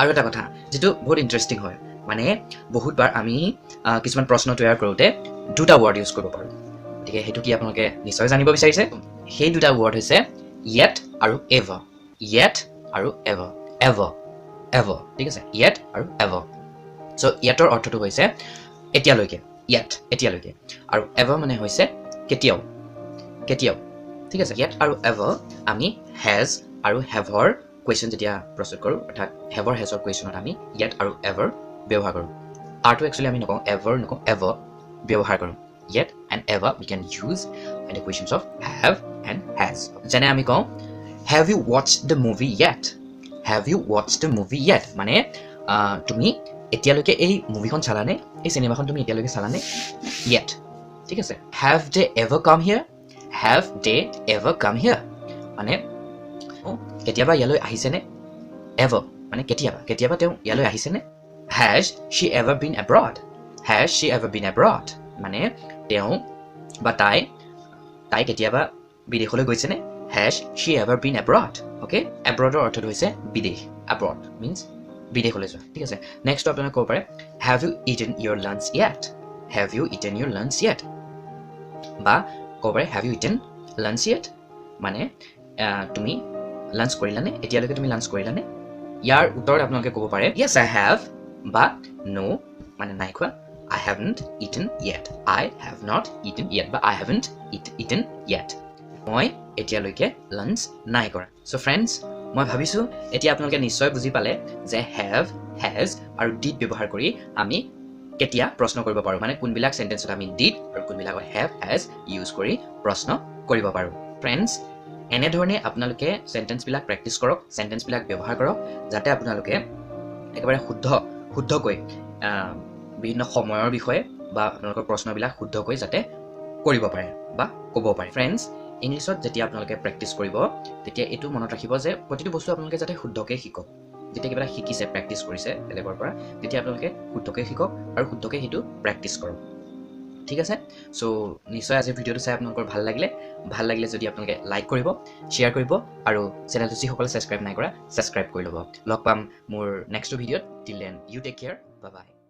আৰু এটা কথা যেটো বহুত ইন্টাৰেষ্টিং হয় মানে বহুতবাৰ আমি কিছুমান প্ৰশ্ন তৈয়াৰ কৰোঁতে দুটা ৱৰ্ড ইউজ কৰিব পাৰোঁ গতিকে হেতু কি আপোনালোকে নিশ্চয় জানিব বিচাৰিছে সেই দুটা ৱৰ্ড হৈছে yet আৰু ever yet আৰু ever ঠিক আছে yet আৰু ever সো yetৰ অৰ্থটো হৈছে এতিয়ালৈকে yet এতিয়ালৈকে আৰু ever মানে হৈছে কেতিয়াও ঠিক আছে yet আৰু ever আমি has আৰু haveৰ কোৱেশ্চন যেতিয়া প্ৰস্তুত কৰোঁ অৰ্থাৎ haveৰ hasৰ কোৱেশ্চনত আমি yet আৰু ever ব্যৱহাৰ কৰোঁ আৰটো একচুয়ালি আমি নকওঁ ever নকওঁ ever ব্যৱহাৰ কৰোঁ yet and ever we can use in the questions of have and has যেনে আমি কওঁ have you watched the movie yet মানে তুমি এতিয়ালৈকে এই মুভিখন চালানে এই সিনেমাখন তুমি এতিয়ালৈকে চালানে yet ঠিক আছে have they ever come here মানে কেতিয়াবা ইয়ালৈ আহিছেনে ever মানে কেতিয়াবা তেওঁ ইয়ালৈ আহিছেনে has she ever been abroad মানে তেওঁ বা তাই কেতিয়াবা বিদেশলৈ গৈছেনে has she ever been abroad okay abroad অৰ অৰ্থটো হৈছে বিদেশ abroad means বিদেশলৈ যোৱা ঠিক আছে নেক্সট আপোনাক ক'ব পাৰে have you eaten your lunch yet বা ক'ব পাৰে have you eaten lunch yet মানে তুমি লাঞ্চ কৰিলানে এতিয়ালৈকে তুমি লাঞ্চ কৰিলানে ইয়াৰ উত্তৰত আপোনালোকে ক'ব পাৰে yes I have বা no মানে নাই খোৱা I haven't eaten yet বা I haven't eaten yet মই এতিয়ালৈকে লাঞ্চ নাই কৰা সো ফ্ৰেণ্ডছ মই ভাবিছো এতিয়া আপোনালোকে নিশ্চয় বুজি পালে যে have has আৰু did ব্যৱহাৰ কৰি আমি কেতিয়া প্ৰশ্ন কৰিব পাৰো মানে কোনবিলাক সেন্টেন্সত আমি did আৰু কোনবিলাকত have has ইউজ কৰি প্ৰশ্ন কৰিব পাৰো ফ্ৰেণ্ডছ এনে ধৰণে আপোনালোকে সেন্টেন্স বিলাক প্ৰেক্টিস কৰক সেন্টেন্স বিলাক ব্যৱহাৰ কৰক যাতে আপোনালোকে একেবাৰে শুদ্ধকৈ বিভিন্ন সময়ৰ বিষয়ে বা আপোনালোকৰ প্ৰশ্নবিলাক শুদ্ধকৈ যাতে কৰিব পাৰে বা ক'ব পাৰে ফ্ৰেণ্ডছ ইংলিছত যেতিয়া আপোনালোকে প্ৰেক্টিস কৰিব তেতিয়া এটো মনত ৰাখিব যে প্ৰতিটো বস্তু আপোনালোকে যাতে শুদ্ধকৈ শিকক যেতিয়া কিবা শিকিছে প্ৰেক্টিস কৰিছে বেলেগৰ পৰা তেতিয়া আপোনালোকে শুদ্ধকৈ শিকক আৰু শুদ্ধকৈ হেতু প্ৰেক্টিস কৰক ঠিক আছে সো নিশ্চয় আজি ভিডিওটো চাই আপোনালোকৰ ভাল লাগিলে যদি আপোনালোকে লাইক কৰিব শেয়াৰ কৰিব আৰু চেনেলটো যিসকলে সাবস্ক্ৰাইব নাই কৰা সাবস্ক্ৰাইব কৰি ল'ব লগ পাম মোৰ নেক্সট ভিডিওত till then you take care bye by